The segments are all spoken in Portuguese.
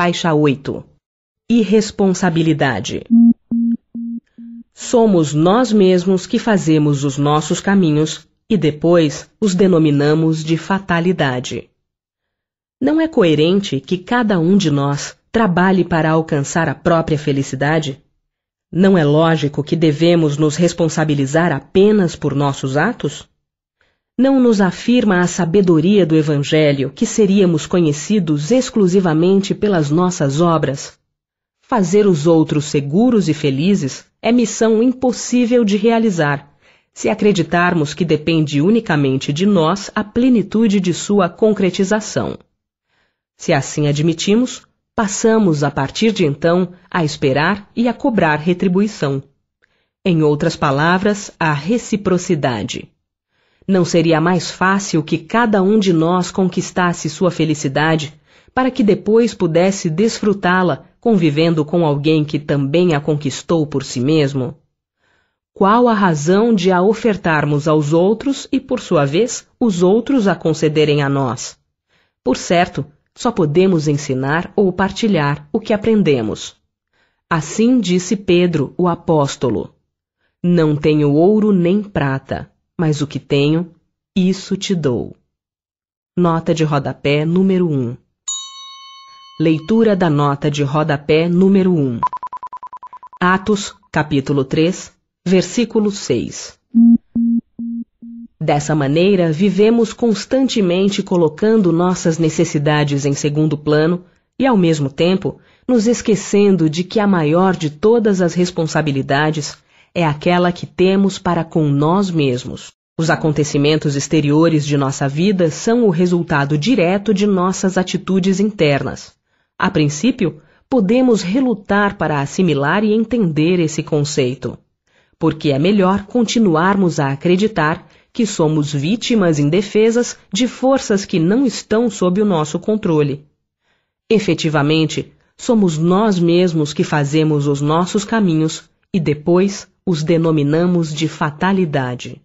Faixa 8. Irresponsabilidade. Somos nós mesmos que fazemos os nossos caminhos e depois os denominamos de fatalidade. Não é coerente que cada um de nós trabalhe para alcançar a própria felicidade? Não é lógico que devemos nos responsabilizar apenas por nossos atos? Não nos afirma a sabedoria do Evangelho que seríamos conhecidos exclusivamente pelas nossas obras? Fazer os outros seguros e felizes é missão impossível de realizar, se acreditarmos que depende unicamente de nós a plenitude de sua concretização. Se assim admitimos, passamos a partir de então a esperar e a cobrar retribuição. Em outras palavras, a reciprocidade. Não seria mais fácil que cada um de nós conquistasse sua felicidade, para que depois pudesse desfrutá-la convivendo com alguém que também a conquistou por si mesmo? Qual a razão de a ofertarmos aos outros e, por sua vez, os outros a concederem a nós? Por certo, só podemos ensinar ou partilhar o que aprendemos. Assim disse Pedro, o apóstolo: Não tenho ouro nem prata, mas o que tenho, isso te dou. Nota de rodapé número 1. Leitura da nota de rodapé número 1. Atos, capítulo 3, versículo 6. Dessa maneira, vivemos constantemente colocando nossas necessidades em segundo plano e, ao mesmo tempo, nos esquecendo de que a maior de todas as responsabilidades é aquela que temos para com nós mesmos. Os acontecimentos exteriores de nossa vida são o resultado direto de nossas atitudes internas. A princípio, podemos relutar para assimilar e entender esse conceito, porque é melhor continuarmos a acreditar que somos vítimas indefesas de forças que não estão sob o nosso controle. Efetivamente, somos nós mesmos que fazemos os nossos caminhos e depois os denominamos de fatalidade.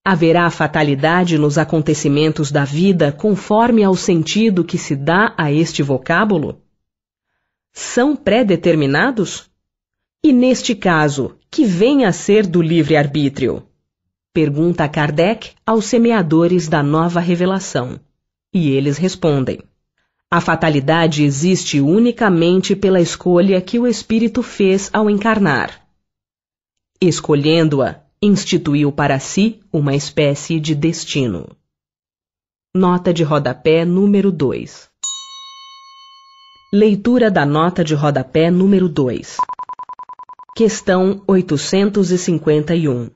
Haverá fatalidade nos acontecimentos da vida conforme ao sentido que se dá a este vocábulo? São pré-determinados? E neste caso, que vem a ser do livre-arbítrio? Pergunta Kardec aos semeadores da nova revelação. E eles respondem: a fatalidade existe unicamente pela escolha que o espírito fez ao encarnar. Escolhendo-a, instituiu para si uma espécie de destino. Nota de rodapé número 2. Leitura da nota de rodapé número 2. Questão 851.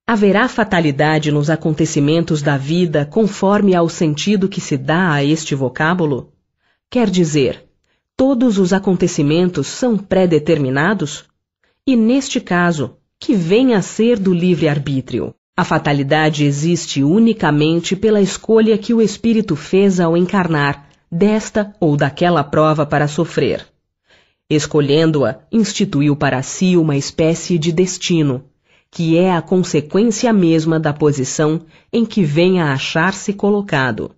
Haverá fatalidade nos acontecimentos da vida conforme ao sentido que se dá a este vocábulo? Quer dizer, todos os acontecimentos são pré-determinados? E neste caso, que vem a ser do livre-arbítrio? A fatalidade existe unicamente pela escolha que o espírito fez ao encarnar desta ou daquela prova para sofrer. Escolhendo-a, instituiu para si uma espécie de destino, que é a consequência mesma da posição em que vem a achar-se colocado.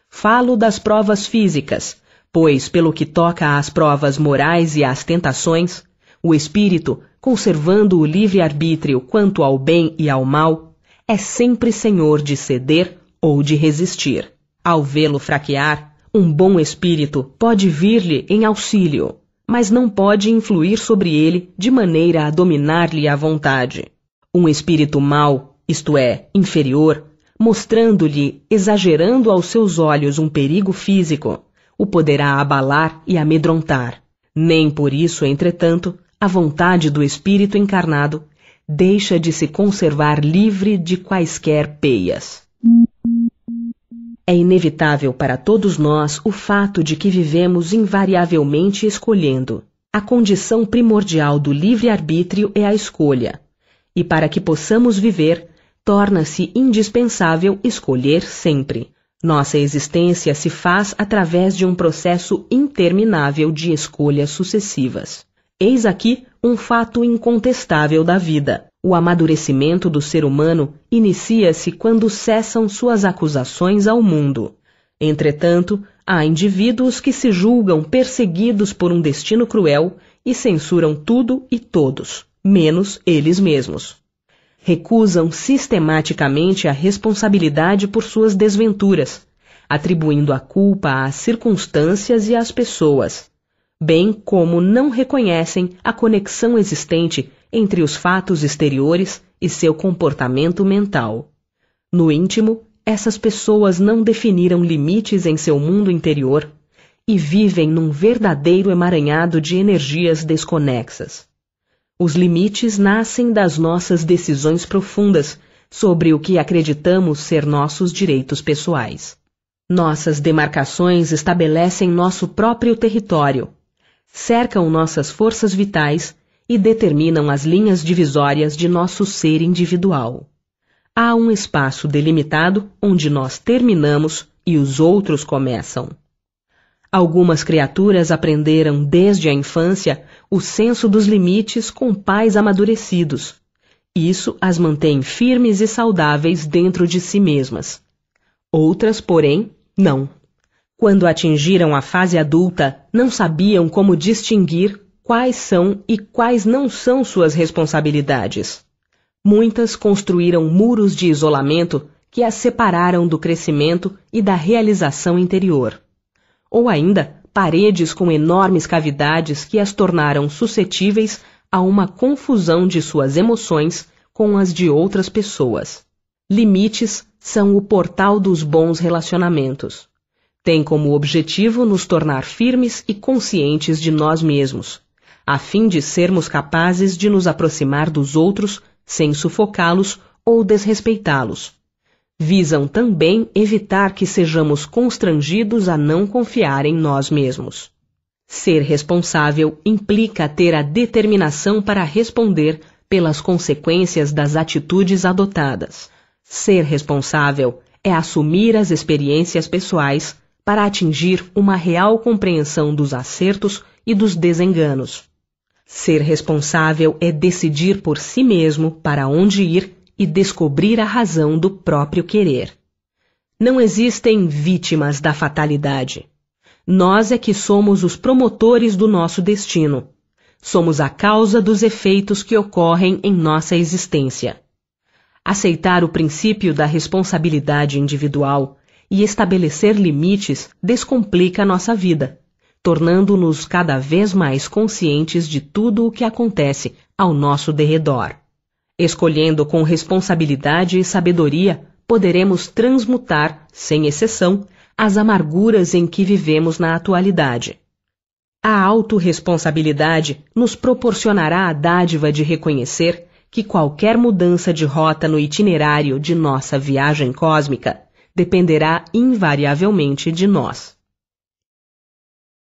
Falo das provas físicas, pois, pelo que toca às provas morais e às tentações, o espírito, conservando o livre-arbítrio quanto ao bem e ao mal, é sempre senhor de ceder ou de resistir. Ao vê-lo fraquear, um bom espírito pode vir-lhe em auxílio, mas não pode influir sobre ele de maneira a dominar-lhe a vontade. Um espírito mau, isto é, inferior, mostrando-lhe, exagerando aos seus olhos um perigo físico, o poderá abalar e amedrontar. Nem por isso, entretanto, a vontade do espírito encarnado deixa de se conservar livre de quaisquer peias. É inevitável para todos nós o fato de que vivemos invariavelmente escolhendo. A condição primordial do livre-arbítrio é a escolha, e para que possamos viver, torna-se indispensável escolher sempre. Nossa existência se faz através de um processo interminável de escolhas sucessivas. Eis aqui um fato incontestável da vida. O amadurecimento do ser humano inicia-se quando cessam suas acusações ao mundo. Entretanto, Há indivíduos que se julgam perseguidos por um destino cruel e censuram tudo e todos, menos eles mesmos. Recusam sistematicamente a responsabilidade por suas desventuras, atribuindo a culpa às circunstâncias e às pessoas, bem como não reconhecem a conexão existente entre os fatos exteriores e seu comportamento mental. No íntimo, essas pessoas não definiram limites em seu mundo interior e vivem num verdadeiro emaranhado de energias desconexas. Os limites nascem das nossas decisões profundas sobre o que acreditamos ser nossos direitos pessoais. Nossas demarcações estabelecem nosso próprio território, cercam nossas forças vitais e determinam as linhas divisórias de nosso ser individual. Há um espaço delimitado onde nós terminamos e os outros começam. Algumas criaturas aprenderam desde a infância o senso dos limites com pais amadurecidos. Isso as mantém firmes e saudáveis dentro de si mesmas. Outras, porém, não. Quando atingiram a fase adulta, não sabiam como distinguir quais são e quais não são suas responsabilidades. Muitas construíram muros de isolamento que as separaram do crescimento e da realização interior. Ou ainda, paredes com enormes cavidades que as tornaram suscetíveis a uma confusão de suas emoções com as de outras pessoas. Limites são o portal dos bons relacionamentos. Tem como objetivo nos tornar firmes e conscientes de nós mesmos, a fim de sermos capazes de nos aproximar dos outros sem sufocá-los ou desrespeitá-los. Visam também evitar que sejamos constrangidos a não confiar em nós mesmos. Ser responsável implica ter a determinação para responder pelas consequências das atitudes adotadas. Ser responsável é assumir as experiências pessoais para atingir uma real compreensão dos acertos e dos desenganos. Ser responsável é decidir por si mesmo para onde ir e descobrir a razão do próprio querer. Não existem vítimas da fatalidade. Nós é que somos os promotores do nosso destino. Somos a causa dos efeitos que ocorrem em nossa existência. Aceitar o princípio da responsabilidade individual e estabelecer limites descomplica a nossa vida, tornando-nos cada vez mais conscientes de tudo o que acontece ao nosso derredor. Escolhendo com responsabilidade e sabedoria, poderemos transmutar, sem exceção, as amarguras em que vivemos na atualidade. A autorresponsabilidade nos proporcionará a dádiva de reconhecer que qualquer mudança de rota no itinerário de nossa viagem cósmica dependerá invariavelmente de nós.